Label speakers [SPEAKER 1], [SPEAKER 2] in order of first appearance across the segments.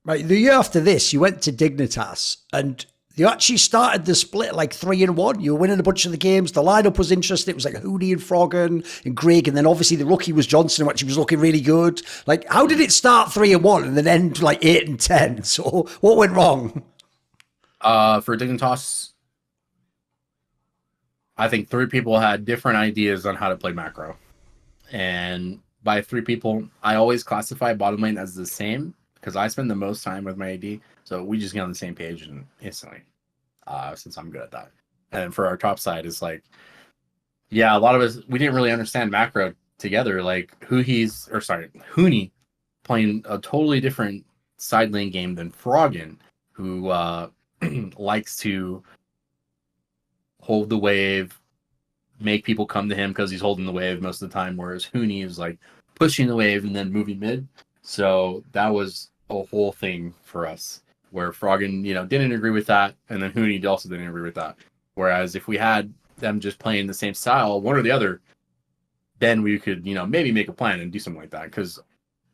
[SPEAKER 1] Right, the year after this, you went to Dignitas, and you actually started the split like 3-1. You were winning a bunch of the games. The lineup was interesting. It was like Hooney and Froggen and Greg, and then obviously the rookie was Johnson, who actually was looking really good. Like, how did it start 3-1 and then end like 8-10? So, what went wrong?
[SPEAKER 2] For Dignitas, I think three people had different ideas on how to play macro. And by three people, I always classify bottom lane as the same because I spend the most time with my AD. So we just get on the same page and instantly, since I'm good at that. And for our top side, it's like, yeah, a lot of us, we didn't really understand macro together. Like Hooney playing a totally different side lane game than Froggen, who likes to hold the wave, make people come to him because he's holding the wave most of the time, whereas Hooney is like pushing the wave and then moving mid. So that was a whole thing for us, where Froggen, didn't agree with that, and then Hooney also didn't agree with that. Whereas if we had them just playing the same style, one or the other, then we could, maybe make a plan and do something like that, because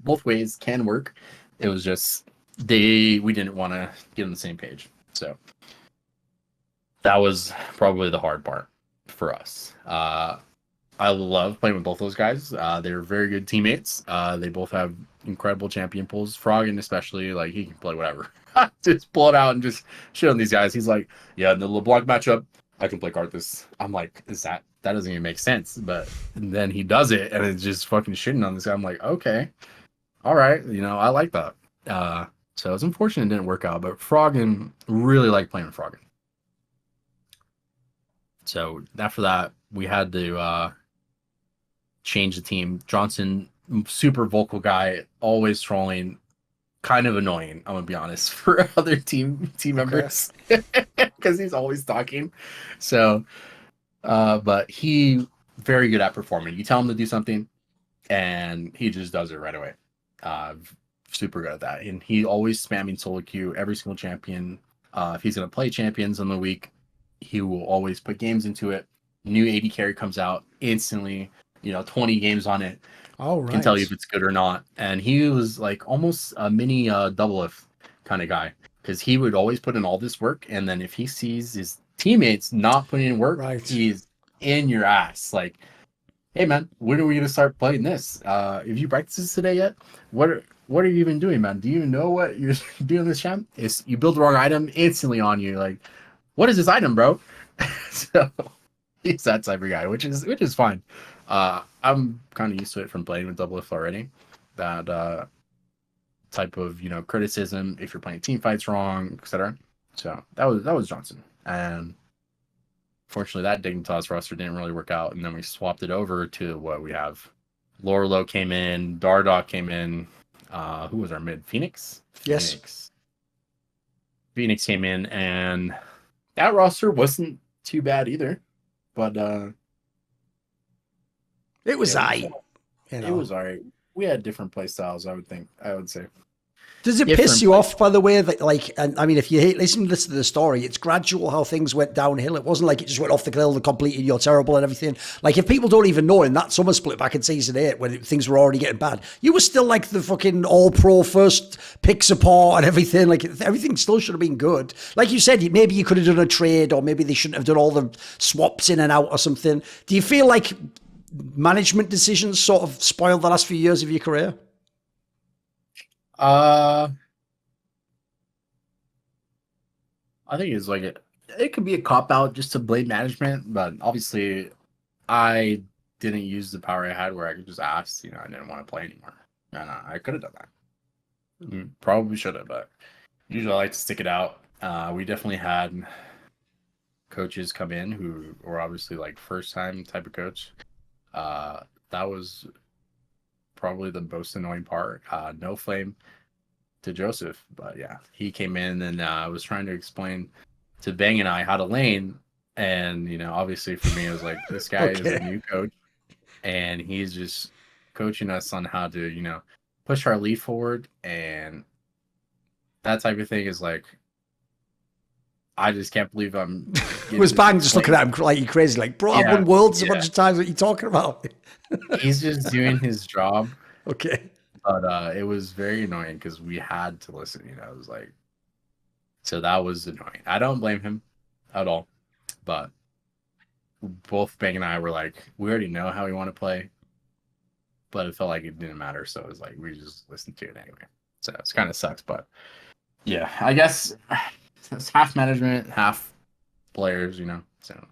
[SPEAKER 2] both ways can work. It was just we didn't want to get on the same page. So that was probably the hard part for us. I love playing with both those guys. They're very good teammates. They both have incredible champion pulls. Froggen especially, like, he can play whatever. Just pull it out and just shit on these guys. He's like, yeah, in the LeBlanc matchup, I can play Karthus. I'm like, that doesn't even make sense. But then he does it, and it's just fucking shitting on this guy. I'm like, okay, all right, I like that. So it's unfortunate it didn't work out, but Froggen really liked playing with Froggen. So after that, we had to change the team. Johnson, super vocal guy, always trolling, kind of annoying, I'm gonna be honest, for other team members, because he's always talking. So, but he very good at performing. You tell him to do something, and he just does it right away. Super good at that, and he always spamming solo queue every single champion. If he's gonna play champions in the week, he will always put games into it. New AD carry comes out instantly, 20 games on it.
[SPEAKER 1] All right.
[SPEAKER 2] Can tell you if it's good or not. And he was like almost a mini double if kind of guy, because he would always put in all this work, and then if he sees his teammates not putting in work, he's in your ass. Like, hey man, when are we gonna start playing this? Have you practiced this today yet? What are you even doing, man? Do you know what you're doing this champ? Is you build the wrong item instantly on you, like, what is this item, bro? So he's that type of guy, which is fine. I'm kind of used to it from playing with Double F already. That type of criticism if you're playing team fights wrong, etc. So that was Johnson, and fortunately that Dignitas roster didn't really work out, and then we swapped it over to what we have. Lorelo came in, Dardock came in. Who was our mid? Phoenix.
[SPEAKER 1] Yes.
[SPEAKER 2] Phoenix came in, and that roster wasn't too bad either, but
[SPEAKER 1] it was
[SPEAKER 2] It was alright. We had different play styles, I would say.
[SPEAKER 1] Does it piss you off, by the way, that, like, I mean, if you listen to the story, it's gradual how things went downhill. It wasn't like it just went off the cliff and completely, you're terrible and everything. Like, if people don't even know, in that summer split back in season 8, when things were already getting bad, you were still like the fucking all-pro first pick support and everything. Like, everything still should have been good. Like you said, maybe you could have done a trade, or maybe they shouldn't have done all the swaps in and out or something. Do you feel like management decisions sort of spoiled the last few years of your career?
[SPEAKER 2] I think it's like it could be a cop out just to blame management, but obviously I didn't use the power I had where I could just ask, I didn't want to play anymore. And I could have done that. Probably should have, but usually I like to stick it out. We definitely had coaches come in who were obviously like first time type of coach. That was probably the most annoying part. No flame to Joseph, but yeah, he came in and was trying to explain to Bang and I how to lane, and obviously for me it was like, this guy is a new coach, and he's just coaching us on how to push our lead forward, and that type of thing is like, I just can't believe I'm.
[SPEAKER 1] Was Bang just looking at him like you crazy? Like, bro, I've won worlds a bunch of times. What are you talking about?
[SPEAKER 2] He's just doing his job.
[SPEAKER 1] Okay.
[SPEAKER 2] But it was very annoying because we had to listen. It was like, so that was annoying. I don't blame him at all, but both Bang and I were like, we already know how we want to play, but it felt like it didn't matter. So it was like, we just listened to it anyway. So it's kind of sucks, but yeah, I guess it's half management, half players, so,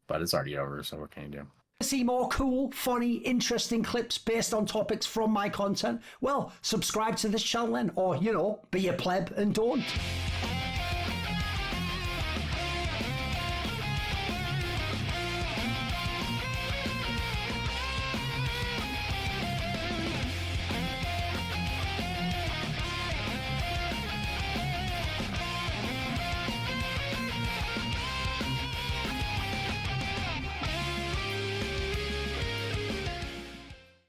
[SPEAKER 2] but it's already over. So what can you do?
[SPEAKER 1] See more cool, funny, interesting clips based on topics from my content? Well, subscribe to this channel then, or, be a pleb and don't.